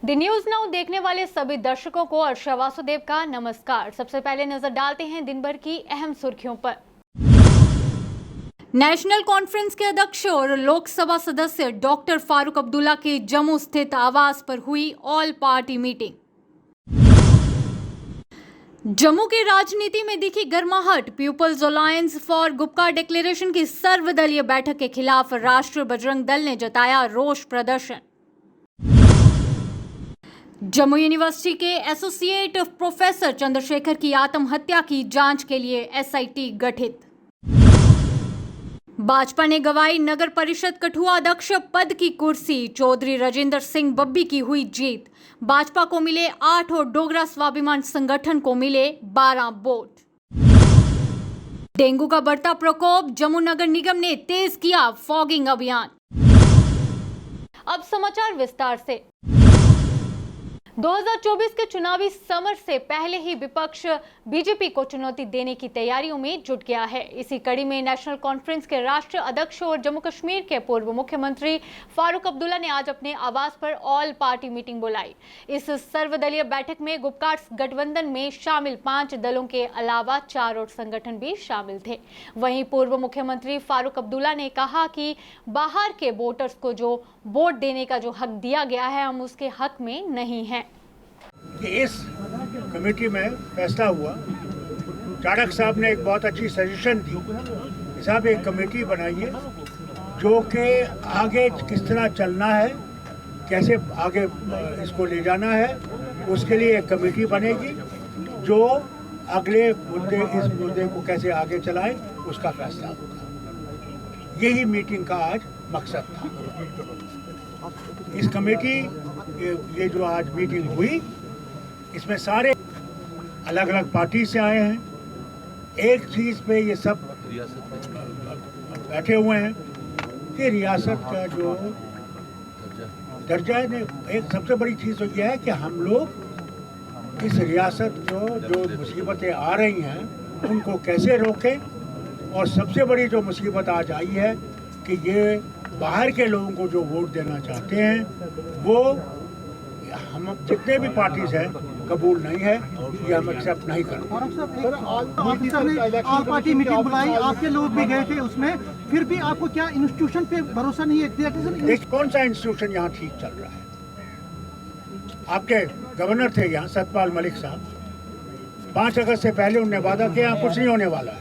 The news now देखने वाले सभी दर्शकों को अर्षा वासुदेव का नमस्कार। सबसे पहले नजर डालते हैं दिन भर की अहम सुर्खियों पर। नेशनल कॉन्फ्रेंस के अध्यक्ष और लोकसभा सदस्य डॉक्टर फारूक अब्दुल्ला के जम्मू स्थित आवास पर हुई ऑल पार्टी मीटिंग। जम्मू की राजनीति में दिखी गर्माहट। People's alliance for Gupkar declaration की सर्वदलीय बैठक के खिलाफ राष्ट्रीय बजरंग दल ने जताया रोष प्रदर्शन। जम्मू यूनिवर्सिटी के एसोसिएट प्रोफेसर चंद्रशेखर की आत्महत्या की जांच के लिए एसआईटी गठित। भाजपा ने गवाई नगर परिषद कठुआ अध्यक्ष पद की कुर्सी। चौधरी राजेंद्र सिंह बब्बी की हुई जीत। भाजपा को मिले 8 और डोगरा स्वाभिमान संगठन को मिले 12 वोट। डेंगू का बढ़ता प्रकोप। जम्मू नगर निगम ने तेज किया फॉगिंग अभियान। अब समाचार विस्तार से। 2024 के चुनावी समर से पहले ही विपक्ष बीजेपी को चुनौती देने की तैयारियों में जुट गया है। इसी कड़ी में नेशनल कॉन्फ्रेंस के राष्ट्रीय अध्यक्ष और जम्मू कश्मीर के पूर्व मुख्यमंत्री फारूक अब्दुल्ला ने आज अपने आवास पर ऑल पार्टी मीटिंग बुलाई। इस सर्वदलीय बैठक में गुपकार गठबंधन में शामिल 5 दलों के अलावा 4 और संगठन भी शामिल थे। वहीं पूर्व मुख्यमंत्री फारूक अब्दुल्ला ने कहा कि बाहर के वोटर्स को जो वोट देने का जो हक दिया गया है, हम उसके हक में नहीं हैं। कि इस कमेटी में फैसला हुआ, चाणक साहब ने एक बहुत अच्छी सजेशन दी कि साहब एक कमेटी बनाइए जो कि आगे किस तरह चलना है, कैसे आगे इसको ले जाना है, उसके लिए एक कमेटी बनेगी जो अगले मुद्दे इस मुद्दे को कैसे आगे चलाए उसका फैसला होगा। यही मीटिंग का आज मकसद था। इस कमेटी ये जो आज मीटिंग हुई, इसमें सारे अलग अलग पार्टी से आए हैं। एक चीज़ पे ये सब बैठे हुए हैं कि रियासत का जो दर्जा है, एक सबसे बड़ी चीज़ तो यह है कि हम लोग इस रियासत को जो मुसीबतें आ रही हैं उनको कैसे रोकें। और सबसे बड़ी जो मुसीबत आज आई है कि ये बाहर के लोगों को जो वोट देना चाहते हैं वो हम जितने भी पार्टीज हैं कबूल नहीं है, ये हम एक्सेप्ट नहीं करते। ऑल पार्टी मीटिंग बुलाई, आपके लोग भी गए थे उसमें, फिर भी आपको क्या इंस्टीट्यूशन पे भरोसा नहीं है? कौन सा इंस्टीट्यूशन यहाँ ठीक चल रहा है? आपके गवर्नर थे यहाँ सतपाल मलिक साहब, 5 अगस्त से पहले उन्होंने वादा किया यहाँ कुछ नहीं होने वाला है।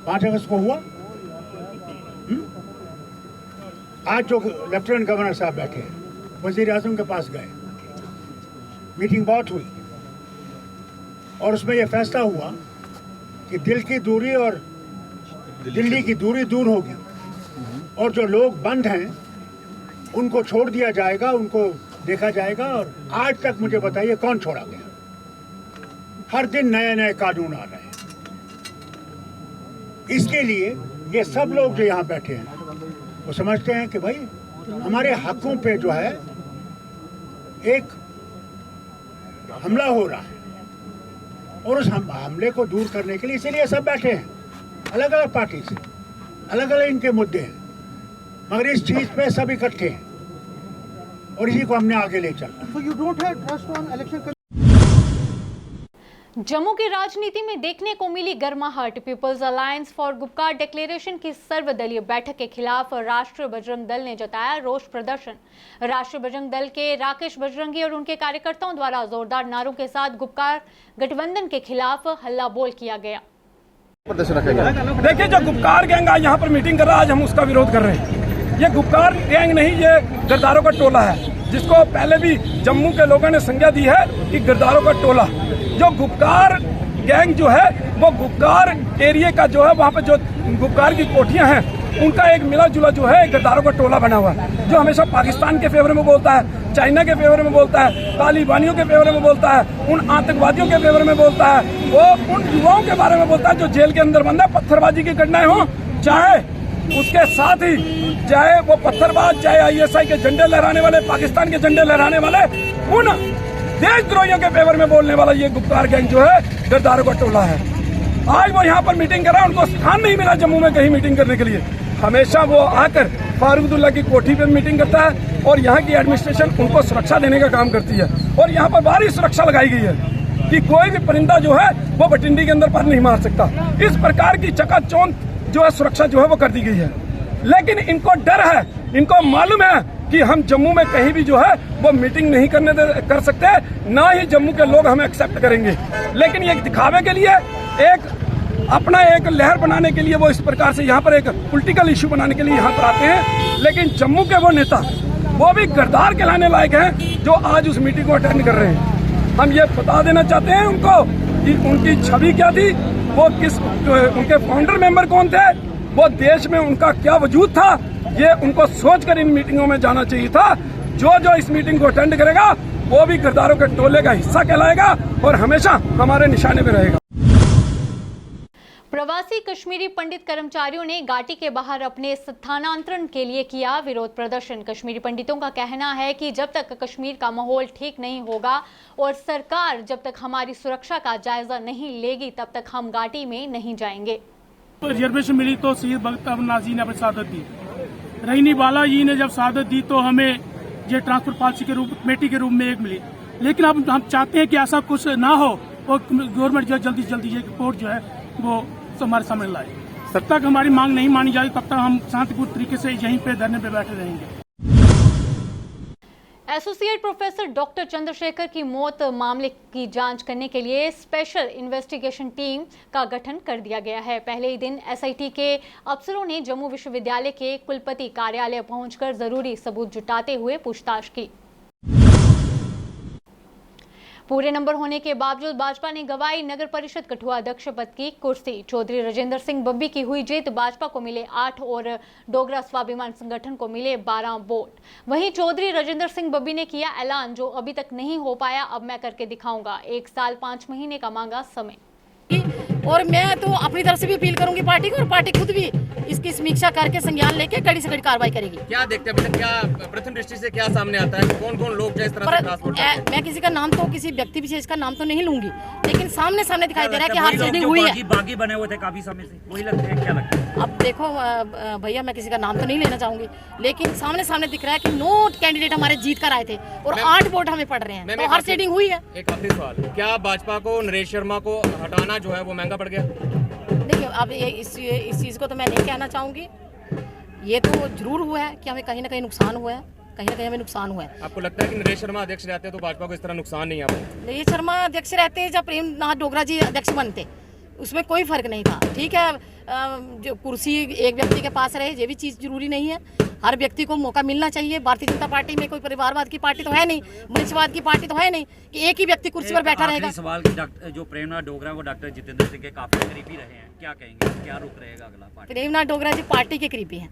5 अगस्त को हुआ। आज जो लेफ्टिनेंट गवर्नर साहब बैठे हैं, वजीर आजम के पास गए, मीटिंग बहुत हुई और उसमें यह फैसला हुआ कि दिल की दूरी और दिल्ली की दूरी दूर होगी और जो लोग बंद हैं उनको छोड़ दिया जाएगा, उनको देखा जाएगा। और आज तक मुझे बताइए कौन छोड़ा गया? हर दिन नए नए कानून आ रहे हैं। इसके लिए ये सब लोग जो यहाँ बैठे हैं वो समझते हैं कि भाई हमारे हकों पे जो है एक हमला हो रहा है और उस हमले को दूर करने के लिए इसीलिए सब बैठे हैं। अलग अलग पार्टी से अलग अलग इनके मुद्दे हैं, मगर इस चीज पे सब इकट्ठे हैं और इसी को हमने आगे ले चलना। So you don't have trust on election? Jammu की राजनीति में देखने को मिली गर्माहट। People's alliance for Gupkar declaration की सर्वदलीय बैठक के खिलाफ राष्ट्रीय बजरंग दल ने जताया रोष प्रदर्शन। राष्ट्रीय बजरंग दल के राकेश बजरंगी और उनके कार्यकर्ताओं द्वारा जोरदार नारों के साथ गुपकार गठबंधन के खिलाफ हल्ला बोल किया गया। देखिए, जो गुपकार गैंग आज यहाँ पर मीटिंग कर रहा है, आज हम उसका विरोध कर रहे हैं। ये गुपकार गैंग नहीं, ये गिरदारों का टोला है, जिसको पहले भी जम्मू के लोगों ने संज्ञा दी है कि गिरदारों का टोला। जो गुपकार गैंग जो है वो गुपकार एरिया का जो है, वहाँ पे जो गुपकार की कोठियां हैं उनका एक मिला जुला जो है गिरदारों का टोला बना हुआ है, जो हमेशा पाकिस्तान के फेवर में बोलता है, चाइना के फेवर में बोलता है, तालिबानियों के फेवर में बोलता है, उन आतंकवादियों के फेवर में बोलता है, वो उन युवाओं के बारे में बोलता है जो जेल के अंदर बंद है। पत्थरबाजी की घटनाएं हो, चाहे उसके साथ ही चाहे वो पत्थरबाज, चाहे आईएसआई के झंडे लहराने वाले, पाकिस्तान के झंडे लहराने वाले, उन देशद्रोहियों के फेवर में बोलने वाला ये गुपकार गैंग जो है गिरदारों का टोला है। आज वो यहाँ पर मीटिंग कर रहा है, उनको स्थान नहीं मिला जम्मू में कहीं मीटिंग करने के लिए। हमेशा वो आकर फारूकुल्लाह की कोठी पे मीटिंग करता है और यहाँ की एडमिनिस्ट्रेशन उनको सुरक्षा देने का काम करती है। और यहाँ पर भारी सुरक्षा लगाई गई है कि कोई भी परिंदा जो है वो बटिंडी के अंदर पर नहीं मार सकता। इस प्रकार की चकाचौंध जो है सुरक्षा जो है वो कर दी गई है। लेकिन इनको डर है, इनको मालूम है कि हम जम्मू में कहीं भी जो है वो मीटिंग नहीं कर सकते, ना ही जम्मू के लोग हमें एक्सेप्ट करेंगे। लेकिन ये दिखावे के लिए अपना एक लहर बनाने के लिए वो इस प्रकार से यहाँ पर एक पॉलिटिकल इशू बनाने के लिए यहाँ पर आते हैं। लेकिन जम्मू के वो नेता वो भी गद्दार कहलाने लायक हैं जो आज उस मीटिंग को अटेंड कर रहे हैं। हम ये बता देना चाहते हैं उनको कि उनकी छवि क्या थी, वो उनके फाउंडर मेंबर कौन थे, वो देश में उनका क्या वजूद था, ये उनको सोचकर इन मीटिंगों में जाना चाहिए था। जो इस मीटिंग को अटेंड करेगा वो भी गद्दारों के टोले का हिस्सा कहलाएगा और हमेशा हमारे निशाने में रहेगा। प्रवासी कश्मीरी पंडित कर्मचारियों ने घाटी के बाहर अपने स्थानांतरण के लिए किया विरोध प्रदर्शन। कश्मीरी पंडितों का कहना है कि जब तक कश्मीर का माहौल ठीक नहीं होगा और सरकार जब तक हमारी सुरक्षा का जायजा नहीं लेगी तब तक हम घाटी में नहीं जाएंगे। तो रिजर्वेशन मिली तो शहीद भगत अमरनाथ जी ने अपनी शहादत दी, रहीनी बाला जी ने जब शहादत दी तो हमें ये ट्रांसफर पॉलिसी के रूप कमेटी के रूप में एक मिली। लेकिन अब हम चाहते हैं कि ऐसा कुछ ना हो और गवर्नमेंट जो जल्दी से जल्दी ये रिपोर्ट जो है वो हमारे सामने लाए। तब तक हमारी मांग नहीं मानी जाएगी, तब तक हम शांतिपूर्ण तरीके से यहीं पे धरने पे बैठे रहेंगे। एसोसिएट प्रोफेसर डॉक्टर चंद्रशेखर की मौत मामले की जांच करने के लिए स्पेशल इन्वेस्टिगेशन टीम का गठन कर दिया गया है। पहले ही दिन एसआईटी के अफसरों ने जम्मू विश्वविद्यालय के कुलपति कार्यालय पहुंचकर जरूरी सबूत जुटाते हुए पूछताछ की। पूरे नंबर होने के बावजूद भाजपा ने गंवाई नगर परिषद कठुआ अध्यक्ष पद की कुर्सी। चौधरी राजेंद्र सिंह बब्बी की हुई जीत, भाजपा को मिले 8 और डोगरा स्वाभिमान संगठन को मिले 12 वोट। वहीं चौधरी राजेंद्र सिंह बब्बी ने किया ऐलान, जो अभी तक नहीं हो पाया अब मैं करके दिखाऊंगा। 1 साल 5 महीने का मांगा समय। और मैं तो अपनी तरफ से भी अपील करूंगी पार्टी को, और पार्टी खुद भी इसकी समीक्षा करके संज्ञान लेके कड़ी से कड़ी कार्रवाई करेगी। क्या देखते हैं क्या प्रथम दृष्टि से क्या सामने आता है, कौन कौन लोग जो इस तरह से ट्रांसपोर्ट करते हैं? मैं किसी का नाम तो किसी व्यक्ति विशेष का नाम तो नहीं लूंगी, लेकिन सामने दिखाई दे रहा है कि हार सेटिंग हुई है। बागी बने हुए थे काफी समय से, वही लगता है, क्या लगता है? अब देखो भैया, मैं किसी का नाम तो नहीं लेना चाहूंगी, लेकिन सामने दिख रहा है कि 9 कैंडिडेट हमारे जीत कर आए थे और 8 वोट हमें पड़ रहे हैं, तो हार सेटिंग हुई है। एक आखिरी सवाल, क्या भाजपा को नरेश शर्मा को हटाना जो है वो महंगा पड़ गया? देखिए, अब इस चीज को तो मैं नहीं कहना चाहूंगी। ये तो जरूर हुआ है कि हमें कहीं ना कहीं नुकसान हुआ है, कहीं ना कहीं हमें नुकसान हुआ है। आपको लगता है कि नरेश शर्मा अध्यक्ष रहते तो भाजपा को इस तरह नुकसान नहीं आता? नरेश शर्मा अध्यक्ष रहते जब प्रेमनाथ डोगरा जी अध्यक्ष बनते, उसमें कोई फर्क नहीं था। ठीक है, जो कुर्सी एक व्यक्ति के पास रहे ये भी चीज़ जरूरी नहीं है, हर व्यक्ति को मौका मिलना चाहिए। भारतीय जनता पार्टी में कोई परिवारवाद की पार्टी तो है नहीं, वंशवाद की पार्टी तो है नहीं कि एक ही व्यक्ति कुर्सी पर बैठा रहेगा। सवाल की जो प्रेमनाथ डोगरा वो डॉक्टर जितेंद्र सिंह के काफी करीबी रहे हैं, क्या कहेंगे, क्या रुख रहेगा अगला? पार्टी प्रेमनाथ डोगरा जी पार्टी के करीबी हैं,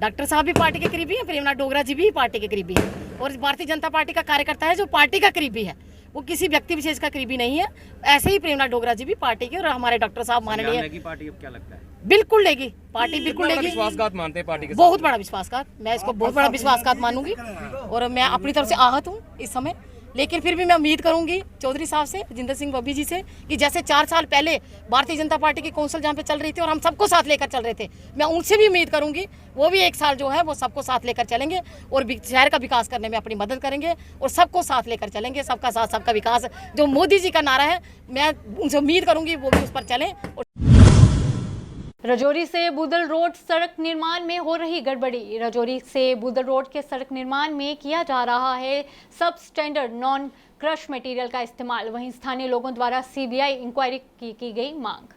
डॉक्टर साहब भी पार्टी के करीबी हैं, प्रेमनाथ डोगरा जी भी पार्टी के करीबी हैं। और भारतीय जनता पार्टी का कार्यकर्ता है जो पार्टी का करीबी है, वो किसी व्यक्ति विशेष का करीबी नहीं है। ऐसे ही प्रेमनाथ डोगरा जी भी पार्टी के, और हमारे डॉक्टर साहब माननीय पार्टी अब क्या लगता है? बिल्कुल लेगी पार्टी, बिल्कुल लेगी। विश्वासघात मानते हैं पार्टी के? बहुत बड़ा विश्वासघात, मैं इसको बहुत बड़ा विश्वासघात मानूंगी और मैं अपनी तरफ से आहत हूँ इस समय। लेकिन फिर भी मैं उम्मीद करूंगी चौधरी साहब से, राजेंद्र सिंह बब्बी जी से, कि जैसे 4 साल पहले भारतीय जनता पार्टी की कौंसिल जहाँ पे चल रही थी और हम सबको साथ लेकर चल रहे थे, मैं उनसे भी उम्मीद करूंगी वो भी 1 साल जो है वो सबको साथ लेकर चलेंगे और शहर का विकास करने में अपनी मदद करेंगे और सबको साथ लेकर चलेंगे। सबका साथ सबका विकास जो मोदी जी का नारा है, मैं उनसे उम्मीद करूंगी वो भी उस पर चलें। राजौरी से बूदल रोड सड़क निर्माण में हो रही गड़बड़ी। राजौरी से बूदल रोड के सड़क निर्माण में किया जा रहा है सब स्टैंडर्ड नॉन क्रश मटेरियल का इस्तेमाल। वहीं स्थानीय लोगों द्वारा सीबीआई इंक्वायरी की गई मांग।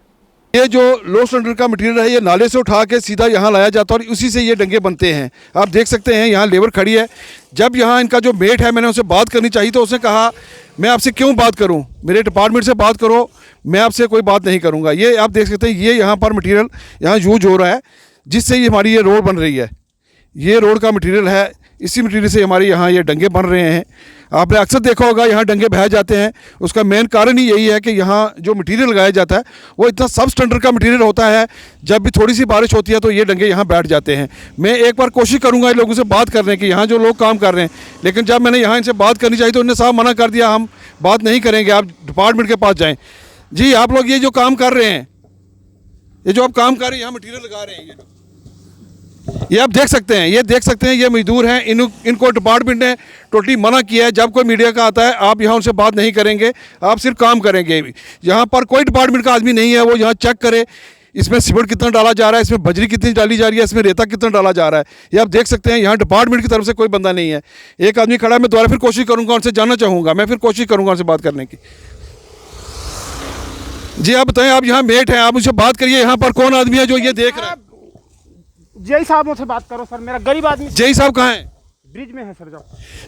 ये जो लो स्टैंडर्ड का मटेरियल है ये नाले से उठा के सीधा यहाँ लाया जाता है और उसी से ये डंगे बनते हैं। आप देख सकते हैं यहाँ लेबर खड़ी है। जब यहाँ इनका जो मेट है, मैंने उसे बात करनी चाहिए तो उसने कहा मैं आपसे क्यों बात करूं, मेरे डिपार्टमेंट से बात करो, मैं आपसे कोई बात नहीं करूंगा। ये आप देख सकते हैं, ये यहाँ पर मटेरियल यहाँ यूज हो रहा है जिससे ये हमारी ये रोड बन रही है। ये रोड का मटेरियल है, इसी मटेरियल से हमारे यहाँ ये डंगे बन रहे हैं। आपने अक्सर देखा होगा यहाँ डंगे बह जाते हैं, उसका मेन कारण ही यही है कि यहाँ जो मटेरियल लगाया जाता है वो इतना सब स्टैंडर्ड का मटेरियल होता है। जब भी थोड़ी सी बारिश होती है तो ये डंगे यहाँ बैठ जाते हैं। मैं एक बार कोशिश करूँगा इन लोगों से बात करने की, यहाँ जो लोग काम कर रहे हैं, लेकिन जब मैंने यहाँ इनसे बात करनी चाहिए तो उन्होंने साफ मना कर दिया, हम बात नहीं करेंगे, आप डिपार्टमेंट के पास जाएँ। जी आप लोग ये जो काम कर रहे हैं, ये जो आप काम कर रहे हैं, यहाँ मटेरियल लगा रहे हैं, ये आप देख सकते हैं, ये मजदूर हैं, इनको डिपार्टमेंट ने टोटली मना किया है। जब कोई मीडिया का आता है आप यहाँ उनसे बात नहीं करेंगे, आप सिर्फ काम करेंगे। यहाँ पर कोई डिपार्टमेंट का आदमी नहीं है वो यहाँ चेक करे इसमें सीमेंट कितना डाला जा रहा है, इसमें बजरी कितनी डाली जा रही है, इसमें रेता कितना डाला जा रहा है। ये आप देख सकते हैं यहाँ डिपार्टमेंट की तरफ से कोई बंदा नहीं है। एक आदमी खड़ा है, मैं दोबारा फिर कोशिश करूँगा उनसे जानना चाहूँगा, मैं फिर कोशिश करूँगा उनसे बात करने की। जी आप बताएं, आप यहाँ मेट हैं, आप उनसे बात करिए, यहाँ पर कौन आदमी है जो ये देख रहा है? जय साहब से बात करो सर, मेरा गरीब आदमी जय साहब कहाँ हैं? ब्रिज में है सर। जाओ।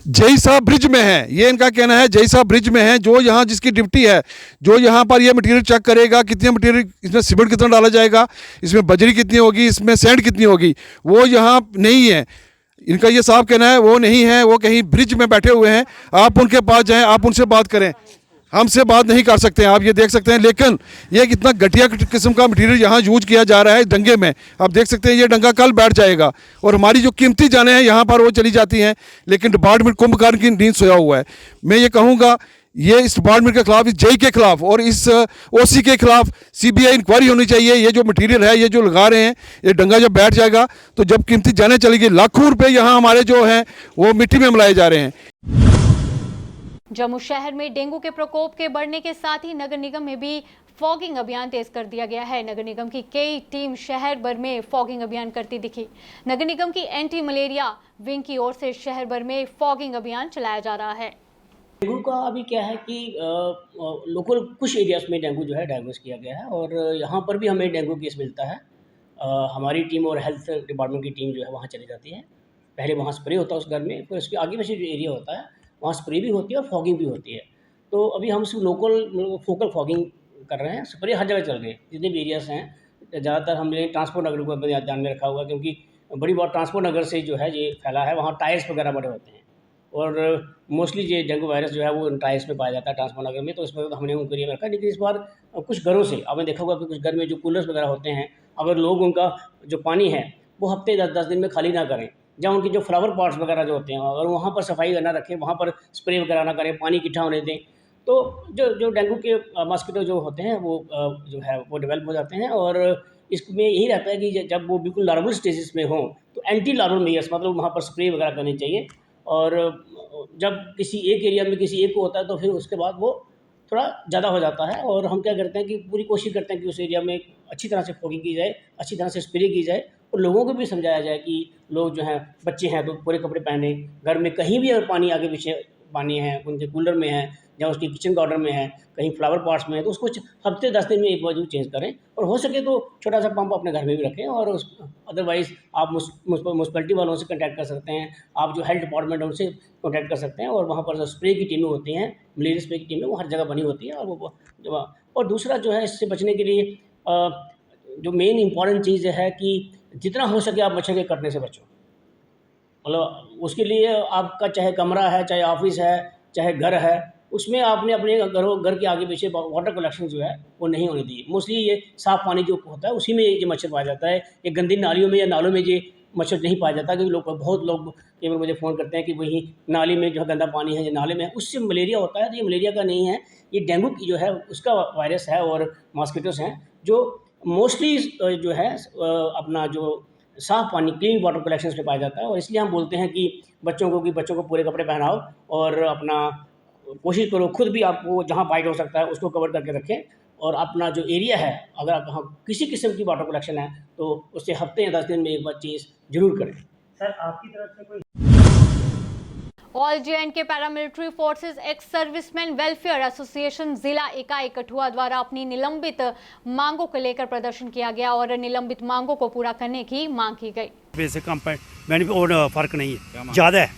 जय साहब ब्रिज में है, ये इनका कहना है। जय साहब ब्रिज में है, जो यहाँ जिसकी ड्यूटी है, जो यहाँ पर ये मटेरियल चेक करेगा, कितने मटेरियल इसमें सीमेंट कितना डाला जाएगा, इसमें बजरी कितनी होगी, इसमें सैंड कितनी होगी, वो यहाँ नहीं है। इनका ये साहब कहना है वो नहीं है, वो कहीं ब्रिज में बैठे हुए हैं। आप उनके पास जाएं, आप उनसे बात करें, हमसे बात नहीं कर सकते हैं, आप ये देख सकते हैं। लेकिन ये कितना घटिया किस्म का मटेरियल यहाँ यूज किया जा रहा है डंगे में। आप देख सकते हैं ये डंगा कल बैठ जाएगा और हमारी जो कीमती जानें हैं यहाँ पर वो चली जाती हैं। लेकिन डिपार्टमेंट कुंभकर्ण की नींद सोया हुआ है। मैं ये कहूँगा ये इस डिपार्टमेंट के खिलाफ, इस जेई के खिलाफ और इस ओसी के खिलाफ सीबीआई इंक्वायरी होनी चाहिए। ये जो मटेरियल है, ये जो लगा रहे हैं, ये डंगा जब बैठ जाएगा तो जब कीमती जानें चलेगी, लाखों रुपये यहाँ हमारे जो हैं वो मिट्टी में मिलाए जा रहे हैं। जम्मू शहर में डेंगू के प्रकोप के बढ़ने के साथ ही नगर निगम में भी फॉगिंग अभियान तेज कर दिया गया है। नगर निगम की कई टीम शहर भर में फॉगिंग अभियान करती दिखी। नगर निगम की एंटी मलेरिया विंग की ओर से शहर भर में फॉगिंग अभियान चलाया जा रहा है। डेंगू का अभी क्या है कि लोकल कुछ एरियाज में डेंगू जो है डायग्नोस किया गया है और यहाँ पर भी हमें डेंगू केस मिलता है। हमारी टीम और हेल्थ डिपार्टमेंट की टीम जो है वहाँ चली जाती है। पहले वहाँ स्प्रे होता है उस घर में, फिर उसके आगे में जो एरिया होता है वहाँ स्प्रे भी होती है और फॉगिंग भी होती है। तो अभी हम सिर्फ लोकल फोकल फॉगिंग कर रहे हैं। स्प्रे हर जगह चल गए, जितने भी एरियाज हैं। ज़्यादातर हमने ट्रांसपोर्ट नगर को ध्यान में रखा हुआ, क्योंकि बड़ी बात ट्रांसपोर्ट नगर से जो है ये फैला है। वहाँ टायर्स वगैरह बड़े होते हैं और मोस्टली ये डेंगू वायरस जो है वो टायर्स में पाया जाता है ट्रांसपोर्ट नगर में। तो इसमें हमने उनको एरिया में रखा। लेकिन इस बार कुछ घरों से आपने देखा होगा कि कुछ घर में जो कूलर्स वगैरह होते हैं, अगर लोग उनका जो पानी है वो हफ्ते 10 दिन में खाली ना करें, जहाँ उनकी जो फ्लावर पॉट्स वगैरह जो होते हैं अगर वहाँ पर सफाई ना रखें, वहाँ पर स्प्रे वगैरह ना करें, पानी इकट्ठा होने दें, तो जो डेंगू के मॉस्किटो जो होते हैं वो जो है वो डेवलप हो जाते हैं। और इसमें यही रहता है कि जब वो बिल्कुल लार्वल स्टेजेस में हों तो एंटी लार्वल मेजर्स, मतलब वहाँ पर स्प्रे वगैरह करनी चाहिए। और जब किसी एक एरिया में किसी एक को होता है तो फिर उसके बाद वो थोड़ा ज़्यादा हो जाता है। और हम क्या करते हैं कि पूरी कोशिश करते हैं कि उस एरिया में अच्छी तरह से फॉगिंग की जाए, अच्छी तरह से स्प्रे की जाए और लोगों को भी समझाया जाए कि लोग जो हैं, बच्चे हैं तो पूरे कपड़े पहने, घर में कहीं भी अगर पानी आगे पीछे पानी है, उनके कूलर में है या उसकी किचन गार्डन में है, कहीं फ्लावर पॉट्स में है, तो उसको हफ्ते 10 दिन में एक बार जरूर चेंज करें। और हो सके तो छोटा सा पंप अपने घर में भी रखें। और अदरवाइज़ आप म्यूनसिपैलिटी वालों से कॉन्टैक्ट कर सकते हैं, आप जो हेल्थ डिपार्टमेंट है उनसे कॉन्टैक्ट कर सकते हैं। और वहाँ पर जो स्प्रे की टीमें होती हैं, मलेरिया स्प्रे की टीमें, वो हर जगह बनी होती है। और वो और दूसरा जो है इससे बचने के लिए जो मेन इंपॉर्टेंट चीज़ है कि जितना हो सके आप मच्छर के कटने से बचो। मतलब उसके लिए आपका चाहे कमरा है, चाहे ऑफिस है, चाहे घर है, उसमें आपने अपने घर के आगे पीछे वाटर कलेक्शन जो है वो नहीं होने दी। मोस्टली ये साफ़ पानी जो होता है उसी में ये मच्छर पाया जाता है। ये गंदी नालियों में या नालों में ये मच्छर नहीं पाया जाता, क्योंकि बहुत लोग केवल मुझे फ़ोन करते हैं कि वही नाली में जो है गंदा पानी है या नाले में उससे मलेरिया होता है। तो ये मलेरिया का नहीं है, ये डेंगू की जो है उसका वायरस है और मॉस्किटोस हैं जो मोस्टली जो है अपना जो साफ़ पानी क्लीन वाटर कलेक्शंस में पाया जाता है। और इसलिए हम बोलते हैं कि बच्चों को पूरे कपड़े पहनाओ और अपना कोशिश करो खुद भी आपको जहाँ बाइट हो सकता है उसको कवर करके रखें। और अपना जो एरिया है अगर आप किसी किस्म की वाटर कलेक्शन है तो उससे हफ्ते या 10 दिन में एक बार चेंज जरूर करें। सर आपकी तरफ से कोई all जे&के paramilitary forces ex serviceman welfare association जिला इकाई कठुआ द्वारा अपनी निलंबित मांगों को लेकर प्रदर्शन किया गया और निलंबित मांगों को पूरा करने की मांग की गई। वैसे कम और फर्क नहीं है, ज़्यादा है,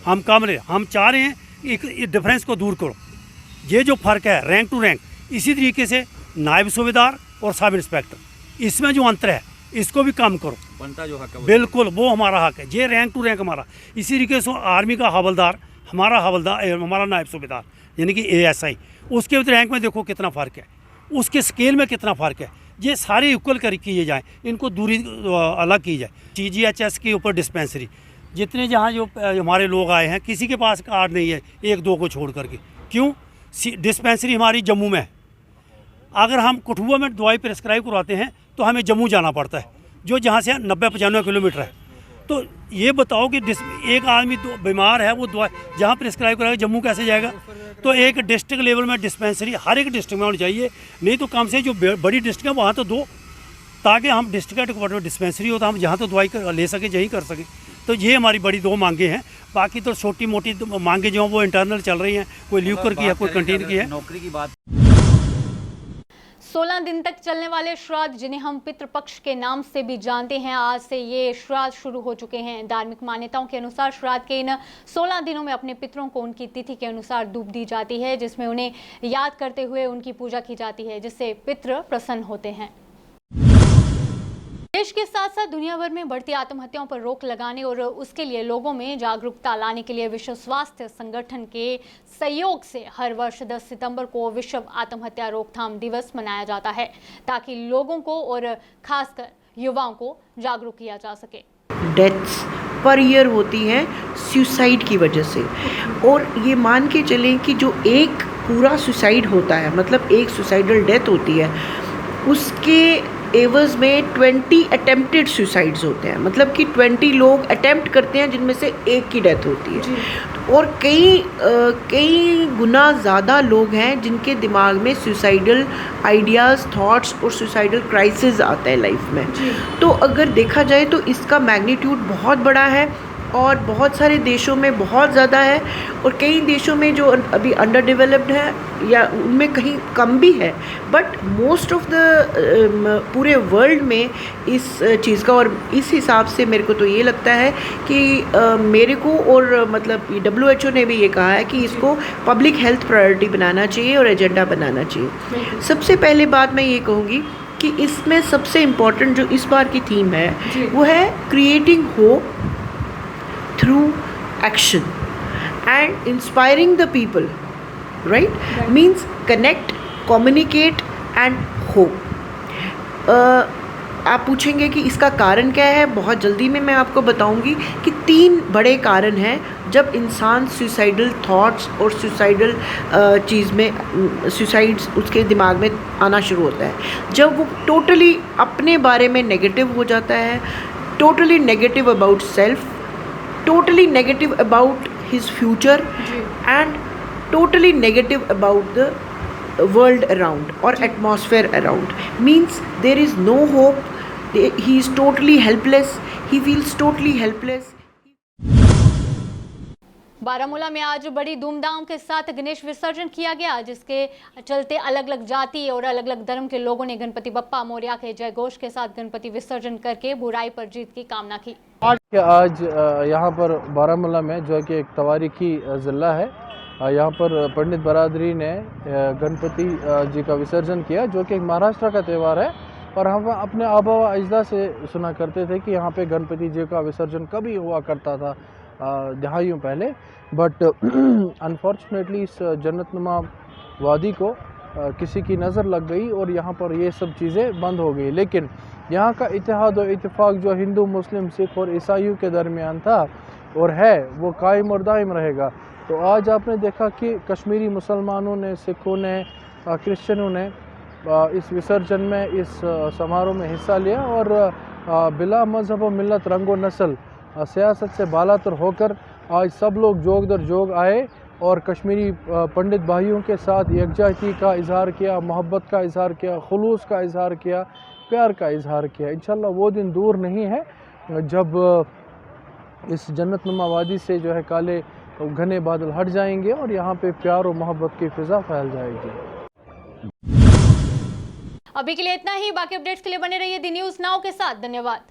हम कम रहे। हम चाह रहे हैं एक डिफरेंस को दूर करो। ये जो फ़र्क है रैंक टू रैंक, इसी तरीके से नायब सूबेदार और सब इंस्पेक्टर, इसमें जो अंतर है इसको भी कम करो। बनता जो हक है बिल्कुल वो हमारा हक है। ये रैंक टू रैंक हमारा। इसी तरीके से आर्मी का हवलदार हमारा नायब सूबेदार यानी कि ASI, उसके रैंक में देखो कितना फ़र्क है, उसके स्केल में कितना फ़र्क है। ये सारे इक्वल कर किए जाएँ, इनको दूरी अलग की जाए। TGHS के ऊपर डिस्पेंसरी, जितने जहाँ जो हमारे लोग आए हैं किसी के पास कार्ड नहीं है, 1-2 को छोड़ करके। क्यों? डिस्पेंसरी हमारी जम्मू में है। अगर हम कठुआ में दवाई प्रेस्क्राइब करवाते हैं तो हमें जम्मू जाना पड़ता है, जो जहाँ से 90-95 किलोमीटर है। तो ये बताओ कि एक आदमी बीमार है, वो दवा जहाँ प्रिस्क्राइब कराएगा, जम्मू कैसे जाएगा? तो एक डिस्ट्रिक्ट लेवल में डिस्पेंसरी हर एक डिस्ट्रिक्ट में होनी चाहिए, नहीं तो कम से जो बड़ी डिस्ट्रिक्ट है वहाँ तो दो, ताकि हम डिस्ट्रिक्ट हेडक्वार्टर में डिस्पेंसरी हो तो हम जहाँ तो दवाई ले सकें, यही कर सकें। तो ये हमारी बड़ी दो मांगे हैं। बाकी तो छोटी मोटी मांगे जो वो इंटरनल चल रही हैं, कोई ल्यूकर की है, कोई कंटीन की है। नौकरी की बात 16 दिन तक चलने वाले श्राद्ध, जिन्हें हम पितृपक्ष के नाम से भी जानते हैं, आज से ये श्राद्ध शुरू हो चुके हैं। धार्मिक मान्यताओं के अनुसार श्राद्ध के इन 16 दिनों में अपने पितरों को उनकी तिथि के अनुसार डूब दी जाती है, जिसमें उन्हें याद करते हुए उनकी पूजा की जाती है, जिससे पितृ प्रसन्न होते हैं। देश के साथ साथ दुनिया भर में बढ़ती आत्महत्याओं पर रोक लगाने और उसके लिए लोगों में जागरूकता लाने के लिए विश्व स्वास्थ्य संगठन के सहयोग से हर वर्ष 10 सितंबर को विश्व आत्महत्या रोकथाम दिवस मनाया जाता है, ताकि लोगों को और खासकर युवाओं को जागरूक किया जा सके। डेथ्स पर ईयर होती हैं सुसाइड की वजह से, और ये मान के चलें कि जो एक पूरा सुसाइड होता है, मतलब एक सुसाइडल डेथ होती है, उसके एवज में 20 अटेम्प्टेड सुसाइड्स होते हैं, मतलब कि 20 लोग अटेम्प्ट करते हैं जिनमें से एक की डेथ होती है। और कई गुना ज़्यादा लोग हैं जिनके दिमाग में सुसाइडल आइडियाज़, थॉट्स और सुसाइडल क्राइसिस आता है लाइफ में। तो अगर देखा जाए तो इसका मैग्नीट्यूड बहुत बड़ा है और बहुत सारे देशों में बहुत ज़्यादा है, और कई देशों में जो अभी अंडर डेवलप्ड है या उनमें कहीं कम भी है, बट मोस्ट ऑफ द पूरे वर्ल्ड में इस चीज़ का, और इस हिसाब से मेरे को तो ये लगता है कि मेरे को, और मतलब WHO ने भी ये कहा है कि इसको पब्लिक हेल्थ प्रायोरिटी बनाना चाहिए और एजेंडा बनाना चाहिए। सबसे पहले बात मैं ये कहूँगी कि इसमें सबसे इम्पॉर्टेंट जो इस बार की थीम है वो है creating hope through action and inspiring the people, right? Means connect, communicate and hope. आप पूछेंगे कि इसका कारण क्या है, बहुत जल्दी में मैं आपको बताऊंगी कि 3 बड़े कारण हैं जब इंसान सुसाइडल थॉट्स और सुसाइडल चीज़ में, सुसाइड्स उसके दिमाग में आना शुरू होता है। जब वो टोटली अपने बारे में नेगेटिव हो जाता है, totally negative about self, totally negative about his future and totally negative about the world around or atmosphere around, means there is no hope, he is totally helpless, he feels totally helpless. Baramulla में आज बड़ी धूमधाम के साथ गणेश विसर्जन किया गया, जिसके चलते अलग अलग जाति और अलग अलग धर्म के लोगों ने गणपति बप्पा मोरया के जय घोष के साथ गणपति विसर्जन करके बुराई पर जीत की कामना की। आज यहाँ पर बारामूला में जो कि एक तवारीखी ज़िला है, यहाँ पर पंडित बरादरी ने गणपति जी का विसर्जन किया, जो कि एक महाराष्ट्र का त्यौहार है। और हम अपने आबा व अजदा से सुना करते थे कि यहाँ पे गणपति जी का विसर्जन कभी हुआ करता था दहाइयों पहले, बट अनफॉर्चुनेटली इस जन्नतनुमा वादी को किसी की नज़र लग गई और यहाँ पर ये सब चीज़ें बंद हो गई। लेकिन यहाँ का इत्तेहाद और इत्तेफाक जो हिंदू, मुस्लिम, सिख और ईसाइयों के दरमियान था और है, वो कायम और दायम रहेगा। तो आज आपने देखा कि कश्मीरी मुसलमानों ने, सिखों ने, क्रिश्चियनों ने इस विसर्जन में, इस समारोह में हिस्सा लिया और बिला मजहब व मिलत, रंगो नस्ल, सियासत से बालातर होकर आज सब लोग जोग दर जोग आए और कश्मीरी पंडित भाइयों के साथ यकजहती का इजहार किया, मोहब्बत का इजहार किया, खुलूस का इजहार किया, प्यार का इजहार किया। इंशाल्लाह वो दिन दूर नहीं है जब इस जन्नतनुमा वादी से जो है काले घने बादल हट जाएंगे और यहाँ पे प्यार और मोहब्बत की फिजा फैल जाएगी। अभी के लिए इतना ही, बाकी अपडेट्स के लिए बने रहिए दी न्यूज़ नाउ के साथ। धन्यवाद।